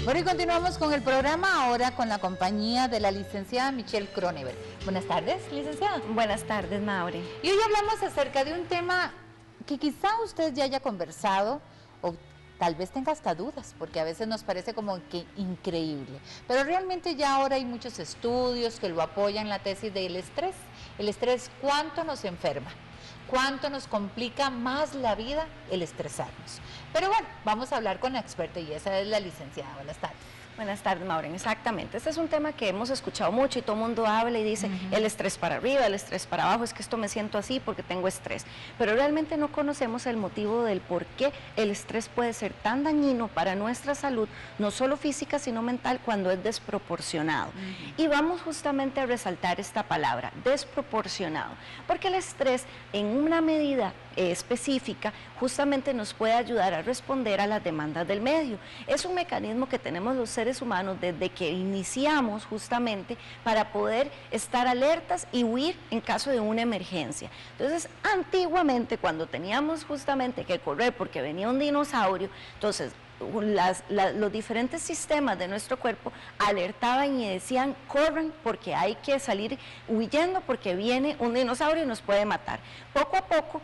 Bueno, y continuamos con el programa ahora con la compañía de la licenciada Michelle Cronenberg. Buenas tardes, licenciada. Buenas tardes, Maure. Y hoy hablamos acerca de un tema que quizá usted ya haya conversado o tal vez tenga hasta dudas, porque a veces nos parece como que increíble. Pero realmente ya ahora hay muchos estudios que lo apoyan, la tesis del estrés. El estrés, ¿cuánto nos enferma? ¿Cuánto nos complica más la vida el estresarnos? Pero bueno, vamos a hablar con la experta y esa es la licenciada. Buenas tardes. Buenas tardes, Maureen. Exactamente. Este es un tema que hemos escuchado mucho y todo el mundo habla y dice el estrés para arriba, el estrés para abajo, es que esto me siento así porque tengo estrés. Pero realmente no conocemos el motivo del por qué el estrés puede ser tan dañino para nuestra salud, no solo física, sino mental, cuando es desproporcionado. Y vamos justamente a resaltar esta palabra, desproporcionado, porque el estrés en una medida específica justamente nos puede ayudar a responder a las demandas del medio. Es un mecanismo que tenemos los seres humanos desde que iniciamos justamente para poder estar alertas y huir en caso de una emergencia. Entonces, antiguamente cuando teníamos justamente que correr porque venía un dinosaurio, entonces los diferentes sistemas de nuestro cuerpo alertaban y decían corran porque hay que salir huyendo porque viene un dinosaurio y nos puede matar. Poco a poco,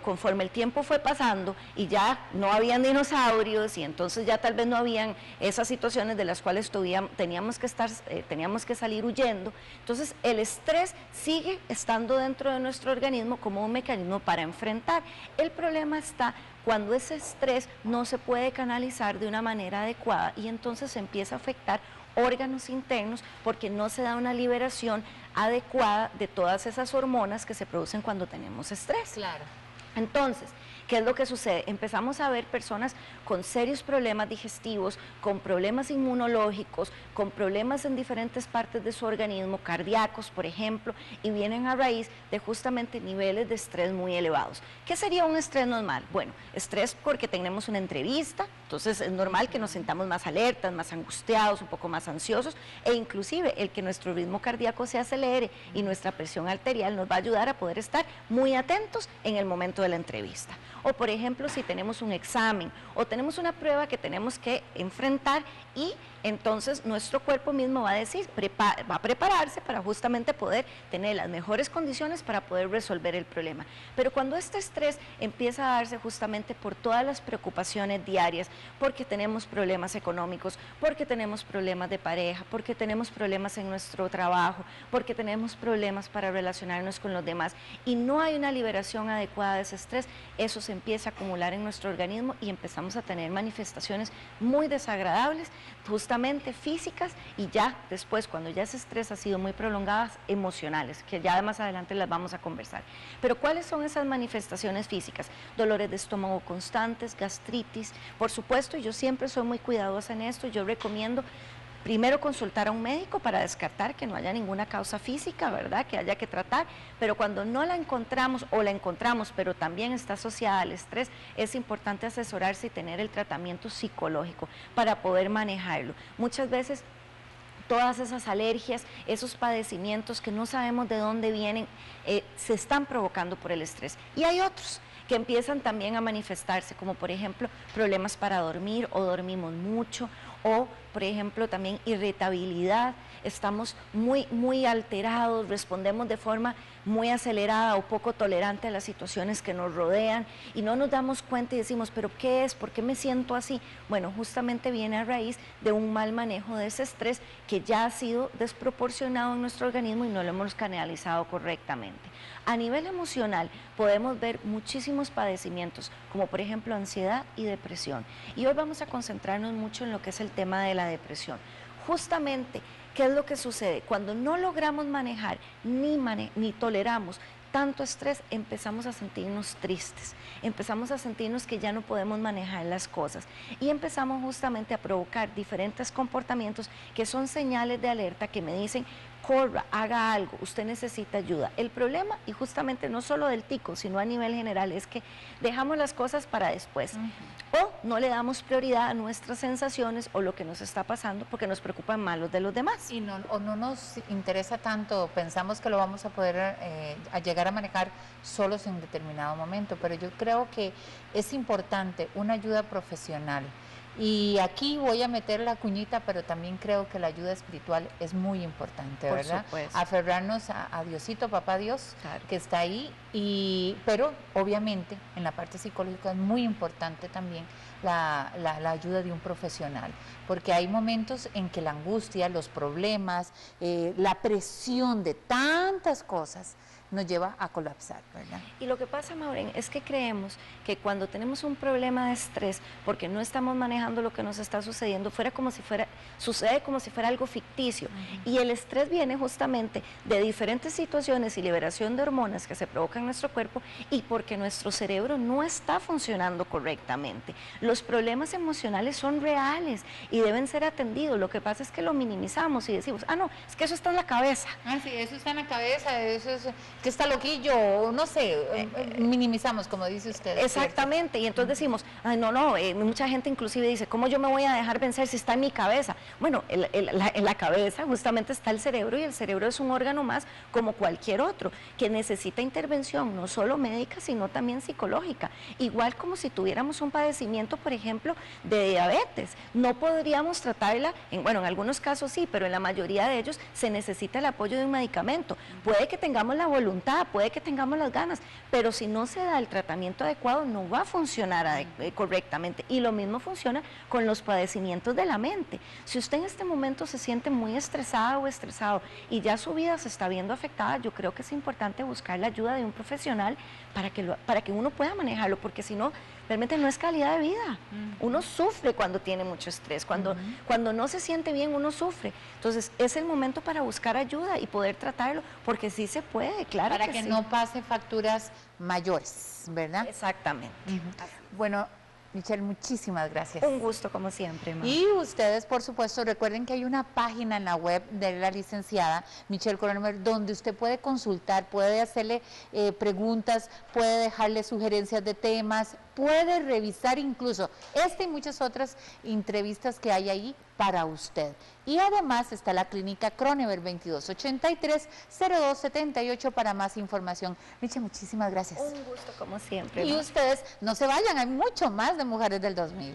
conforme el tiempo fue pasando y ya no habían dinosaurios y entonces ya tal vez no habían esas situaciones de las cuales teníamos que salir huyendo, entonces el estrés sigue estando dentro de nuestro organismo como un mecanismo para enfrentar. El problema está cuando ese estrés no se puede canalizar de una manera adecuada y entonces se empieza a afectar órganos internos porque no se da una liberación adecuada de todas esas hormonas que se producen cuando tenemos estrés. Claro. Entonces, ¿qué es lo que sucede? Empezamos a ver personas con serios problemas digestivos, con problemas inmunológicos, con problemas en diferentes partes de su organismo, cardíacos, por ejemplo, y vienen a raíz de justamente niveles de estrés muy elevados. ¿Qué sería un estrés normal? Bueno, estrés porque tenemos una entrevista, entonces es normal que nos sintamos más alertas, más angustiados, un poco más ansiosos, e inclusive el que nuestro ritmo cardíaco se acelere y nuestra presión arterial nos va a ayudar a poder estar muy atentos en el momento de la entrevista. O por ejemplo, si tenemos un examen o tenemos una prueba que tenemos que enfrentar y entonces nuestro cuerpo mismo va a decir, va a prepararse para justamente poder tener las mejores condiciones para poder resolver el problema. Pero cuando este estrés empieza a darse justamente por todas las preocupaciones diarias, porque tenemos problemas económicos, porque tenemos problemas de pareja, porque tenemos problemas en nuestro trabajo, porque tenemos problemas para relacionarnos con los demás y no hay una liberación adecuada de ese estrés, eso se empieza a acumular en nuestro organismo y empezamos a tener manifestaciones muy desagradables, justamente físicas y ya después, cuando ya ese estrés ha sido muy prolongado, emocionales, que ya más adelante las vamos a conversar. Pero ¿cuáles son esas manifestaciones físicas? Dolores de estómago constantes, gastritis, por supuesto, yo siempre soy muy cuidadosa en esto, yo recomiendo primero consultar a un médico para descartar que no haya ninguna causa física, ¿verdad?, que haya que tratar, pero cuando no la encontramos o la encontramos, pero también está asociada al estrés, es importante asesorarse y tener el tratamiento psicológico para poder manejarlo. Muchas veces todas esas alergias, esos padecimientos que no sabemos de dónde vienen, se están provocando por el estrés. Y hay otros que empiezan también a manifestarse, como por ejemplo problemas para dormir o dormimos mucho, o por ejemplo también irritabilidad, estamos muy alterados, respondemos de forma muy acelerada o poco tolerante a las situaciones que nos rodean y no nos damos cuenta y decimos, ¿pero qué es? ¿Por qué me siento así? Bueno, justamente viene a raíz de un mal manejo de ese estrés que ya ha sido desproporcionado en nuestro organismo y no lo hemos canalizado correctamente. A nivel emocional podemos ver muchísimos padecimientos, como por ejemplo ansiedad y depresión. Y hoy vamos a concentrarnos mucho en lo que es el tema de la depresión. Justamente, ¿qué es lo que sucede? Cuando no logramos manejar ni toleramos tanto estrés, empezamos a sentirnos tristes, empezamos a sentirnos que ya no podemos manejar las cosas y empezamos justamente a provocar diferentes comportamientos que son señales de alerta que me dicen, corra, haga algo, usted necesita ayuda. El problema, y justamente no solo del tico, sino a nivel general, es que dejamos las cosas para después. O no le damos prioridad a nuestras sensaciones o lo que nos está pasando porque nos preocupan más los de los demás. Y no nos interesa tanto, pensamos que lo vamos a poder a llegar a manejar solos en un determinado momento, pero yo creo que es importante una ayuda profesional. Y aquí voy a meter la cuñita, pero también creo que la ayuda espiritual es muy importante, Por ¿verdad? supuesto. Aferrarnos a Diosito, Papá Dios, Claro. que está ahí, pero obviamente en la parte psicológica es muy importante también la ayuda de un profesional, porque hay momentos en que la angustia, los problemas, la presión de tantas cosas nos lleva a colapsar, ¿verdad? Y lo que pasa, Maureen, es que creemos que cuando tenemos un problema de estrés, porque no estamos manejando lo que nos está sucediendo, sucede como si fuera algo ficticio. Y el estrés viene justamente de diferentes situaciones y liberación de hormonas que se provocan en nuestro cuerpo y porque nuestro cerebro no está funcionando correctamente. Los problemas emocionales son reales y deben ser atendidos. Lo que pasa es que lo minimizamos y decimos, no, es que eso está en la cabeza. Sí, eso está en la cabeza, eso es que está loquillo, no sé, minimizamos, como dice usted. Exactamente, y entonces decimos, mucha gente inclusive dice, ¿cómo yo me voy a dejar vencer si está en mi cabeza? Bueno, en la cabeza justamente está el cerebro y el cerebro es un órgano más como cualquier otro, que necesita intervención no solo médica, sino también psicológica. Igual como si tuviéramos un padecimiento, por ejemplo, de diabetes. No podríamos tratarla, en algunos casos sí, pero en la mayoría de ellos se necesita el apoyo de un medicamento. Puede que tengamos la voluntad, puede que tengamos las ganas, pero si no se da el tratamiento adecuado no va a funcionar correctamente. Y lo mismo funciona con los padecimientos de la mente. Si usted en este momento se siente muy estresada o estresado y ya su vida se está viendo afectada, yo creo que es importante buscar la ayuda de un profesional para que uno pueda manejarlo, porque si no, realmente no es calidad de vida. Uno sufre cuando tiene mucho estrés, cuando no se siente bien uno sufre. Entonces es el momento para buscar ayuda y poder tratarlo, porque sí se puede, claro. Para que no pase facturas mayores, ¿verdad? Exactamente. Bueno, Michelle, muchísimas gracias. Un gusto como siempre, Ma. Y ustedes, por supuesto, recuerden que hay una página en la web de la licenciada Michelle Coronel donde usted puede consultar, puede hacerle preguntas, puede dejarle sugerencias de temas, puede revisar incluso esta y muchas otras entrevistas que hay ahí para usted. Y además está la clínica Cronever 2283-0278 para más información. Michelle, muchísimas gracias. Un gusto como siempre, Y Ma. ustedes no se vayan, hay mucho más de Mujeres del 2000.